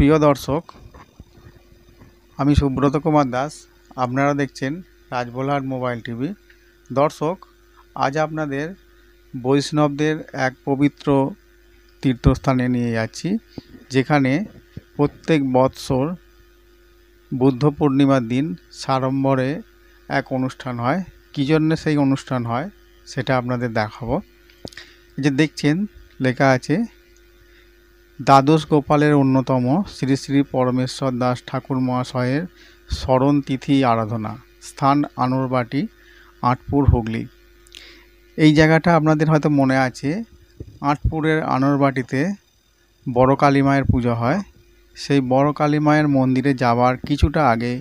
প্রিয় দর্শক, আমি সুব্রত কুমার দাস। আপনারা দেখছেন রাজবলহাট মোবাইল টিভি। দর্শক, আজ আপনাদের বৈষ্ণবদের এক পবিত্র তীর্থস্থানে নিয়ে যাচ্ছি, যেখানে প্রত্যেক বৎসর বুদ্ধ পূর্ণিমার দিন সাড়ম্বরে এক অনুষ্ঠান হয়। কী জন্যে সেই অনুষ্ঠান হয় সেটা আপনাদের দেখাবো। এই যে দেখছেন, লেখা আছে দ্বাদশ গোপালের অন্যতম শ্রী শ্রী পরমেশ্বর দাস ঠাকুর মহাশয়ের স্মরণ তিথি আরাধনা, স্থান আনোরবাটি, আঁটপুর, হুগলি। এই জায়গাটা আপনাদের হয়তো মনে আছে, আঁটপুরের আনোরবাটিতে বড় কালী মায়ের পুজো হয়। সেই বড় কালী মায়ের মন্দিরে যাওয়ার কিছুটা আগে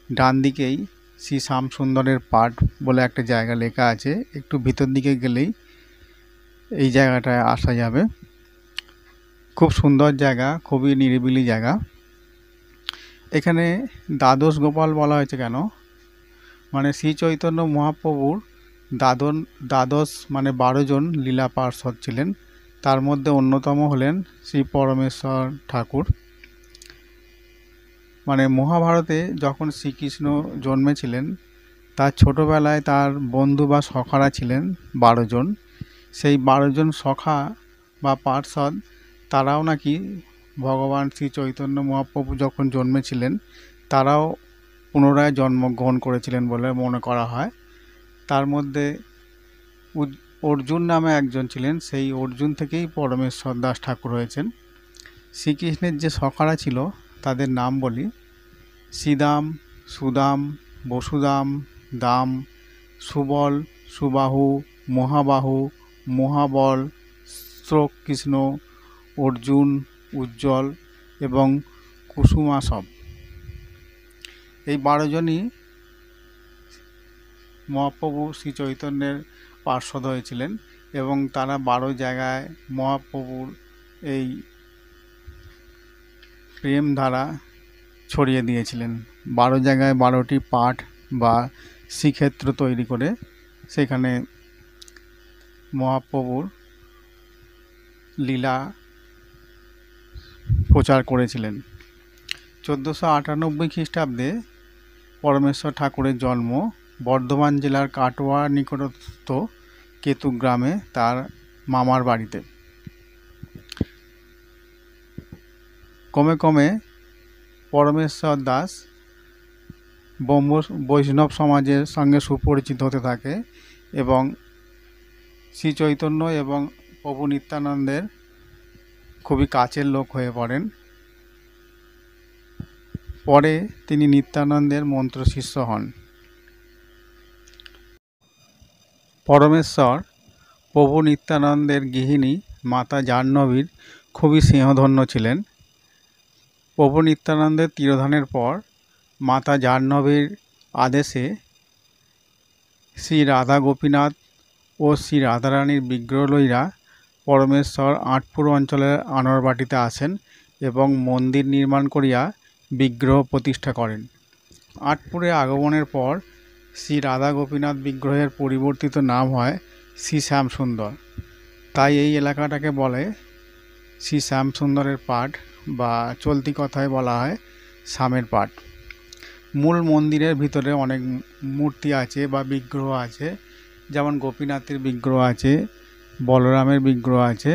ডান দিকেই শ্রী শ্যামসুন্দরের পাঠ বলে একটা জায়গা লেখা আছে। একটু ভিতর দিকে গেলেই এই জায়গাটায় আসা যাবে। খুব সুন্দর জায়গা, খুবই নিরিবিলি জায়গা। এখানে দ্বাদশ গোপাল বলা হয়েছে কেন, মানে শ্রী চৈতন্য মহাপ্রভুর দ্বাদশ মানে 12 জন লীলা পার্ষদ ছিলেন। তার মধ্যে অন্যতম হলেন শ্রী পরমেশ্বর ঠাকুর। মানে মহাভারতে যখন শ্রীকৃষ্ণ জন্মেছিলেন, তার ছোটোবেলায় তার বন্ধু বা সখারা ছিলেন 12 জন। সেই 12 জন সখা বা পার্ষদ, তারাও নাকি ভগবান শ্রী চৈতন্য মহাপ্রভু যখন জন্মেছিলেন, তারাও পুনরায় জন্মগ্রহণ করেছিলেন বলে মনে করা হয়। তার মধ্যে অর্জুন নামে একজন ছিলেন, সেই অর্জুন থেকেই পরমেশ্বর দাস ঠাকুর হয়েছেন। শ্রীকৃষ্ণের যে সখারা ছিল তাদের নাম বলি: শ্রীদাম, সুদাম, বসুদাম, দাম, সুবল, সুবাহু, মহাবাহু, মহাবল, শ্রীকৃষ্ণ, অর্জুন, উজ্জ্বল এবং কুসুমাসব। এই 12 জনই মহাপ্রভু শ্রী চৈতন্যের পার্ষদ হয়েছিলেন এবং তারা 12 জায়গায় মহাপ্রভুর এই প্রেম ধারা ছড়িয়ে দিয়েছিলেন। 12 জায়গায় 12টি পাঠ বা শ্রীক্ষেত্র তৈরি করে সেখানে মহাপ্রভুর লীলা প্রচার করেছিলেন। 1498 খ্রিস্টাব্দে পরমেশ্বর ঠাকুরের জন্ম বর্ধমান জেলার কাটোয়া নিকটস্থ কেতু গ্রামে তার মামার বাড়িতে। ক্রমে ক্রমে পরমেশ্বর দাস বৈষ্ণব সমাজের সঙ্গে সুপরিচিত হতে থাকে এবং শ্রী চৈতন্য এবং প্রভু নিত্যানন্দের খুবই কাছের লোক হয়ে পড়েন। পরে তিনি নিত্যানন্দের মন্ত্রশিষ্য হন। পরমেশ্বর প্রভু নিত্যানন্দের গৃহিণী মাতা জাহ্নবীর খুবই স্নেহধন্য ছিলেন। প্রভু নিত্যানন্দের তিরোধানের পর মাতা জাহ্নবীর আদেশে শ্রী রাধা গোপীনাথ ও শ্রী রাধারানীর বিগ্রহ লইয়া পরমেশ্বর আঁটপুর অঞ্চলের আনোরবাটিতে আসেন এবং মন্দির নির্মাণ করিয়া বিগ্রহ প্রতিষ্ঠা করেন। আঁটপুরে আগমনের পর শ্রী রাধা গোপীনাথ বিগ্রহের পরিবর্তিত নাম হয় শ্রী শ্যামসুন্দর। তাই এই এলাকাটাকে বলে শ্রী শ্যামসুন্দরের পাঠ, বা চলতি কথায় বলা হয় শ্যামের পাঠ। মূল মন্দিরের ভিতরে অনেক মূর্তি আছে বা বিগ্রহ আছে, যেমন গোপীনাথের বিগ্রহ আছে, বলরামের বিগ্রহ আছে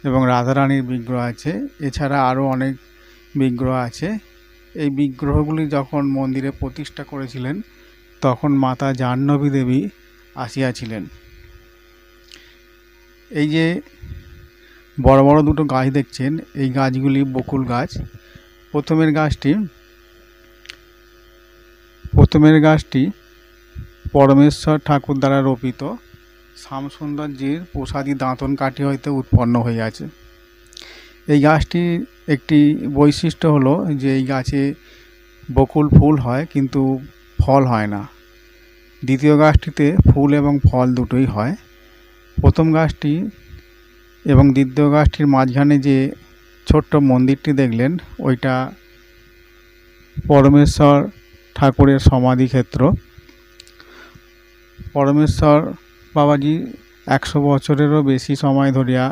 এবং রাধারানীর বিগ্রহ আছে। এছাড়া আরও অনেক বিগ্রহ আছে। এই বিগ্রহগুলি যখন মন্দিরে প্রতিষ্ঠা করেছিলেন তখন মাতা জাহ্নবী দেবী আসিয়াছিলেন। এই যে বড় বড় দুটো গাছ দেখছেন, এই গাছগুলি বকুল গাছ। প্রথমের গাছটি পরমেশ্বর ঠাকুর দ্বারা রোপিত শ্যামসুন্দরজির প্রসাদী দাঁতন কাঠি হইতে উৎপন্ন হইয়াছে। এই গাছটির একটি বৈশিষ্ট্য হলো যে এই গাছে বকুল ফুল হয় কিন্তু ফল হয় না। দ্বিতীয় গাছটিতে ফুল এবং ফল দুটোই হয়। প্রথম গাছটি এবং দ্বিতীয় গাছটির মাঝখানে যে ছোট্ট মন্দিরটি দেখলেন, ওইটা পরমেশ্বর ঠাকুরের সমাধিক্ষেত্র। পরমেশ্বর বাবাজি 100 বছরেরও বেশি সময় ধরিয়া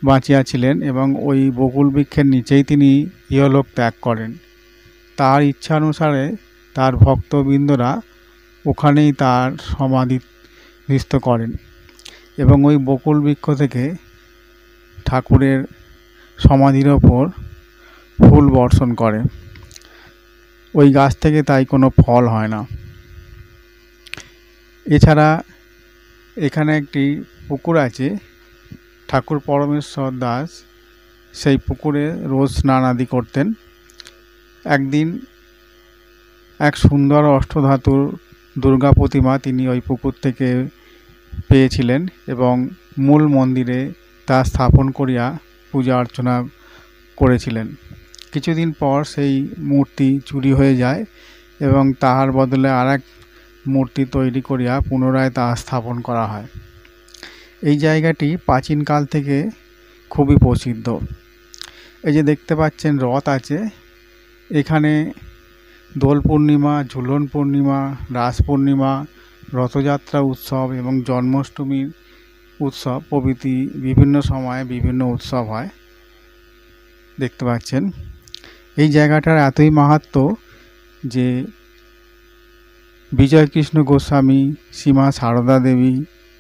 বাঁচিয়াছিলেন এবং ওই বকুল বৃক্ষের নিচেই তিনি ইহলোক ত্যাগ করেন। তার ইচ্ছা অনুসারে তার ভক্তবৃন্দরা ওখানেই তার সমাধিস্থ করেন এবং ওই বকুল বৃক্ষ থেকে ঠাকুরের সমাধির ওপর ফুল বর্ষণ করে। ওই গাছ থেকে তাই কোনো ফল হয় না। এছাড়া এখানে একটি পুকুর আছে, ঠাকুর পরমেশ্বর দাস সেই পুকুরে রোজ স্নান আদি করতেন। একদিন এক সুন্দর অষ্টধাতুর দুর্গা প্রতিমা তিনি ওই পুকুর থেকে পেয়েছিলেন এবং মূল মন্দিরে তা স্থাপন করিয়া পূজা অর্চনা করেছিলেন। কিছুদিন পর সেই মূর্তি চুরি হয়ে যায় এবং তাহার বদলে আর এক মূর্তি তৈরি করিয়া পুনরায় তা স্থাপন করা হয়। এই জায়গাটি প্রাচীনকাল থেকে খুবই প্রসিদ্ধ। এই যে দেখতে পাচ্ছেন রথ আছে, এখানে দোল পূর্ণিমা, ঝুলন পূর্ণিমা, রাস পূর্ণিমা, রথযাত্রা উৎসব এবং জন্মাষ্টমীর উৎসব প্রভৃতি বিভিন্ন সময়ে বিভিন্ন উৎসব হয়। দেখতে পাচ্ছেন এই জায়গাটার এতই মাহাত্ম্য যে বিজয়কৃষ্ণ গোস্বামী, শ্রীমা সারদা দেবী,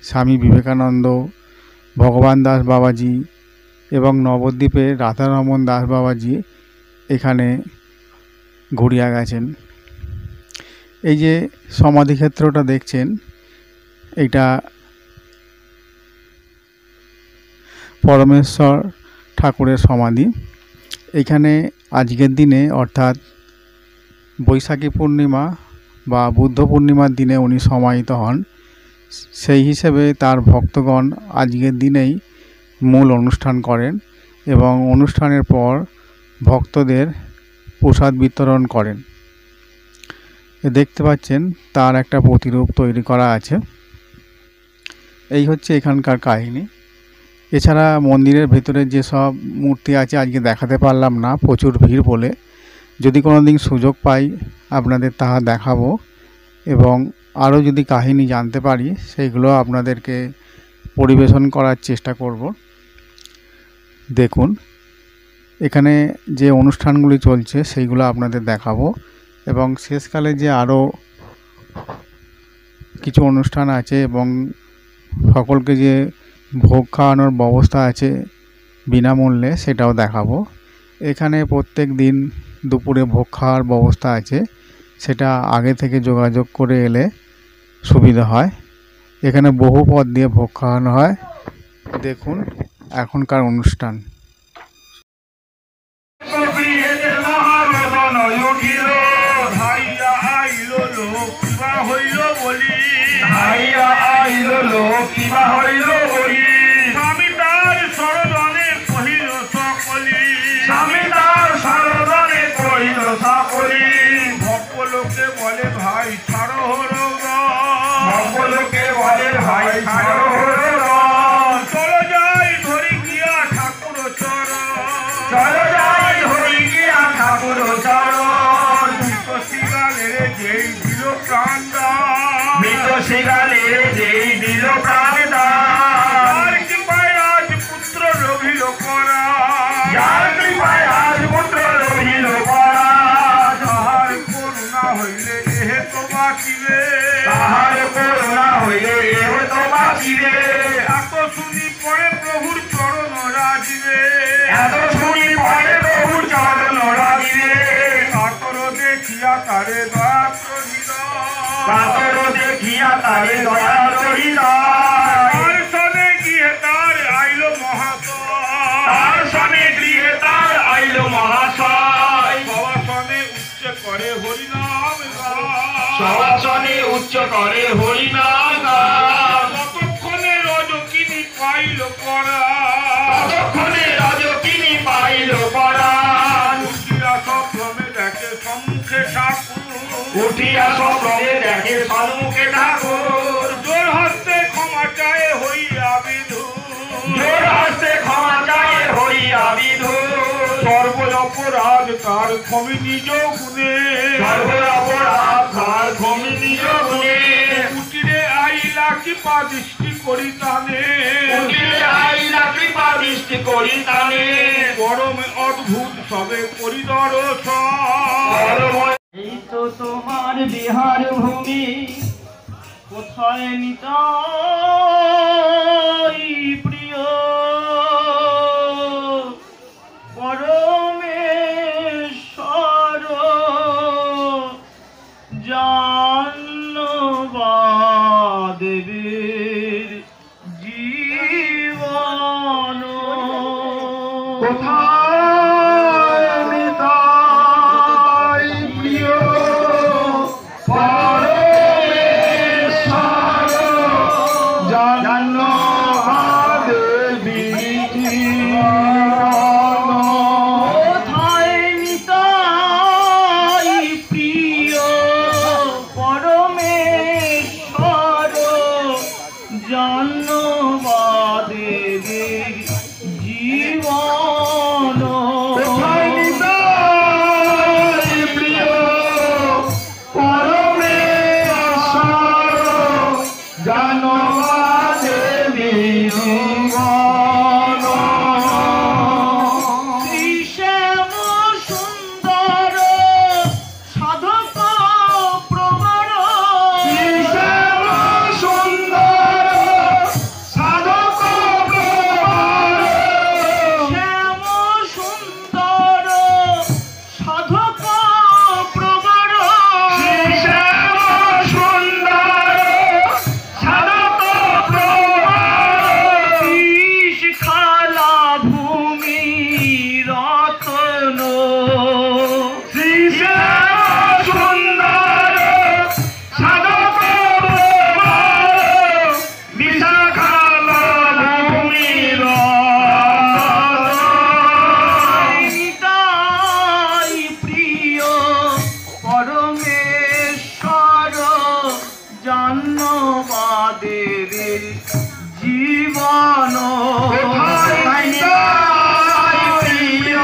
স্বামী বিবেকানন্দ, ভগবান দাস বাবাজি এবং নবদ্বীপের রাধারমন দাস বাবাজি এখানে ঘুরিয়া গেছেন। এই যে সমাধিক্ষেত্রটা দেখছেন, এটা পরমেশ্বর ঠাকুরের সমাধি। এখানে আজকের দিনে অর্থাৎ বৈশাখী পূর্ণিমা বা বুদ্ধ পূর্ণিমার দিনে উনি সমাহিত হন। সেই হিসেবে তার ভক্তগণ আজকের দিনেই মূল অনুষ্ঠান করেন এবং অনুষ্ঠানের পর ভক্তদের প্রসাদ বিতরণ করেন। দেখতে পাচ্ছেন তার একটা প্রতিরূপ তৈরি করা আছে। এই হচ্ছে এখানকার কাহিনী। এছাড়া মন্দিরের ভেতরে যেসব মূর্তি আছে আজকে দেখাতে পারলাম না, প্রচুর ভিড় বলে। যদি কোনো দিন সুযোগ পাই আপনাদের তাহা দেখাবো এবং আরও যদি কাহিনী জানতে পারি সেইগুলো আপনাদেরকে পরিবেশন করার চেষ্টা করব। দেখুন এখানে যে অনুষ্ঠানগুলি চলছে সেইগুলো আপনাদের দেখাবো এবং শেষকালে যে আরও কিছু অনুষ্ঠান আছে এবং সকলকে যে ভোগ খাওয়ানোর ব্যবস্থা আছে বিনামূল্যে সেটাও দেখাবো। এখানে প্রত্যেক দিন দুপুরে ভোগ খাওয়ার ব্যবস্থা আছে, সেটা আগে থেকে যোগাযোগ করে এলে সুবিধা হয়। এখানে বহু পদ দিয়ে ভোগ খাওয়ানো হয়। দেখুন এখনকার অনুষ্ঠান। ভক্তলোকে বলে ভাই ছাড়ো ভক্তলোকে বলে ভাই ছাড়ো চলো যাই ধরি গিয়া ঠাকুর চরণ, চলো যাই ধরি গিয়া ঠাকুর চরণ। মৃত শিগালের যেই দিল প্রাণ দান, মৃত শিগালের যেই দিল প্রাণ দান, যার কৃপায় আজ পুত্র রহিল করা, যার কৃপায় আজ পুত্র রহিল করা। তাহার করুণা হইলে এহে তো বাঁচিবে, তাহার করুণা হইলে এহে তো বাঁচিবে। এত শুনি পরে প্রভুর চরণ রাজিবে, এত শুনি পরে প্রভুর চরণ রাজিবে। কাতর দেখিয়া তারে দয়া করিল, কাতর দেখিয়া তারে দয়া করিল। তার সনে গিয়ে তার আইল মহাশয়, তার সনে গিয়ে তার আইল মহাশয়। বাবা সনে উচ্চ করে হরিনাম গান, সবাসনে উচ্চ করে হরিনাম গান। ততক্ষণে রজকিনী পাইল পরাণ, ততক্ষণে রজকিনী পাইল পরাণ। উঠিয়া স্বপ্নে দেখে সম্মুখে ঠাকুর, উঠিয়া স্বপ্নে দেখে সম্মুখে ঠাকুর। জোর হস্তে ক্ষমা চায় হইয়া বিধু, জোর হস্তে ক্ষমা চায় হইয়া বিধু। সর্ব অপরাধ তার ক্ষমি নিজ গুণে, সর্ব অপরাধ তার ক্ষমি নিজ গুণে। কুটিরে আইল আইলা কৃপা দৃষ্টি করি তানে পরমে অদ্ভুত সবে পরিদর্শন। এই তো তোমার বিহার ভূমি কোথায় নিতাই প্রিয় পরমেশ্বর জাহ্নবা দেবীর জীবন কোথায় নিতাই প্রিয় পরমেশ্বর জাহ্নবা দেবীর জীবন। কোথায় নিতাই প্রিয় পরমেশ্বর জাহ্নবা দেবীর জীবন। কোথায় নিতাই প্রিয় পরমেশ্বর জাহ্নবা দেবীর জীবন। শ্রীশ্যাম সুন্দর সাধক প্রবর শ্যাম সুন্দর সাধক প্রবর। শ্যাম সুন্দর সাধক প্রবর শ্যাম সুন্দর সাধক প্রবর। খালা ভূমি রতন শ্যাম সুন্দর সাধক প্রবর। বিশাখালা ভূমির নিতাই প্রিয় পরমেশ্বর জাহ্নবা দেবীর জীবন। কোথায় নিতাই প্রিয়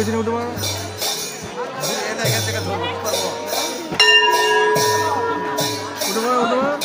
পেছনে উঠে পারো। উঠে পারো, উঠে পারো।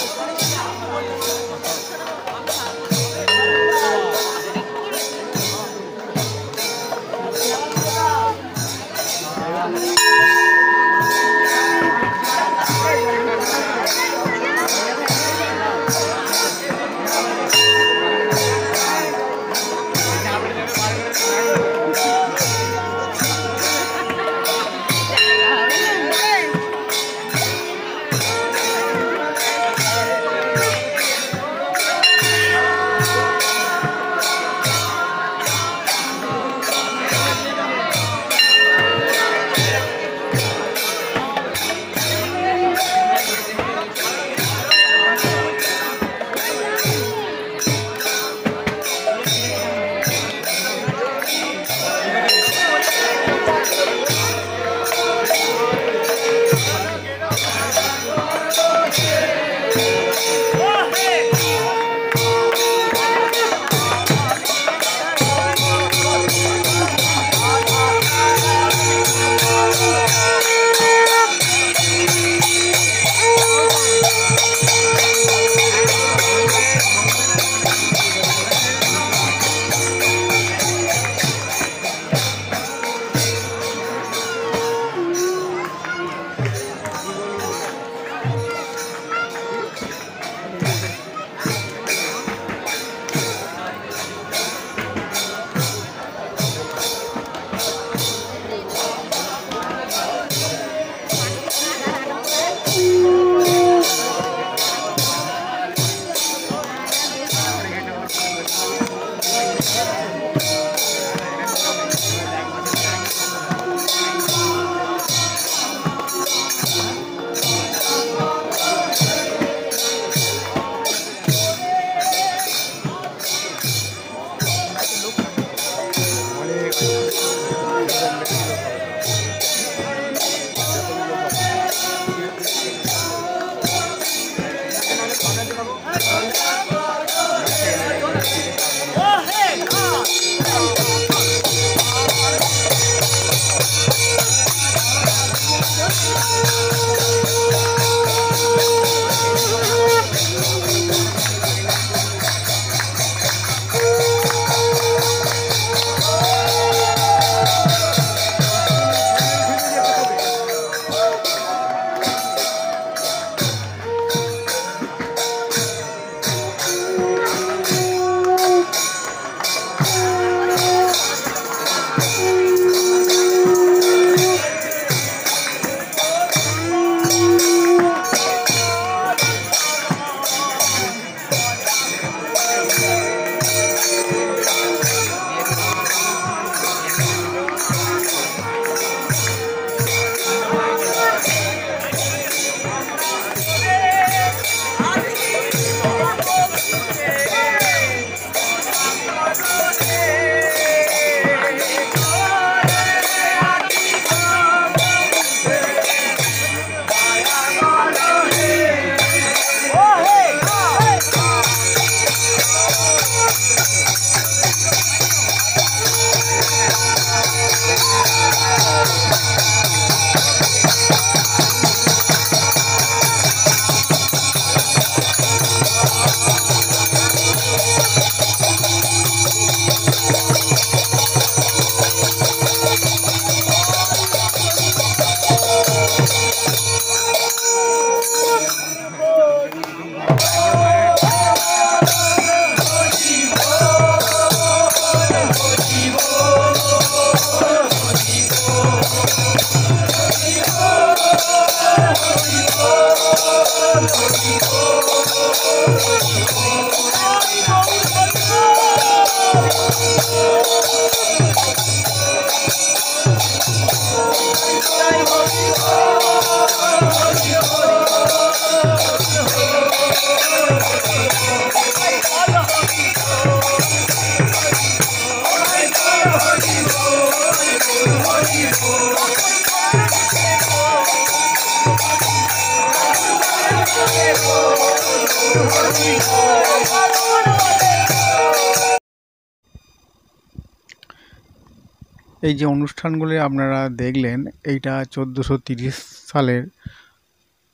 এই যে অনুষ্ঠানগুলি আপনারা দেখলেন, এইটা 1430 সালের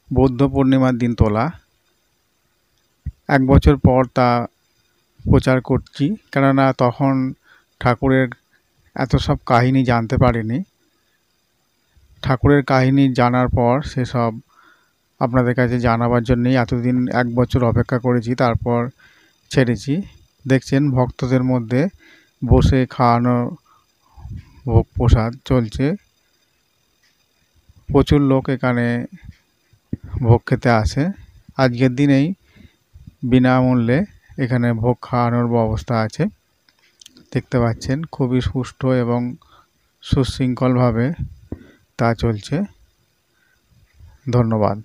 বৌদ্ধ পূর্ণিমার দিন তোলা। 1 বছর পর তা প্রচার করছি, কেননা তখন ঠাকুরের এত সব কাহিনী জানতে পারিনি। ঠাকুরের কাহিনী জানার পর সেসব আপনাদের কাছে জানাবার জন্যই এতদিন 1 বছর অপেক্ষা করেছি, তারপর ছেড়েছি। দেখছেন ভক্তদের মধ্যে বসে খাওয়ানো ভোগ প্রসাদ চলছে। প্রচুর লোক এখানে ভোগ খেতে আসে। আজকের দিনেই বিনামূল্যে এখানে ভোগ খাওয়ানোর ব্যবস্থা আছে। দেখতে পাচ্ছেন খুবই সুষ্ঠু এবং সুশৃঙ্খলভাবে তা চলছে। ধন্যবাদ।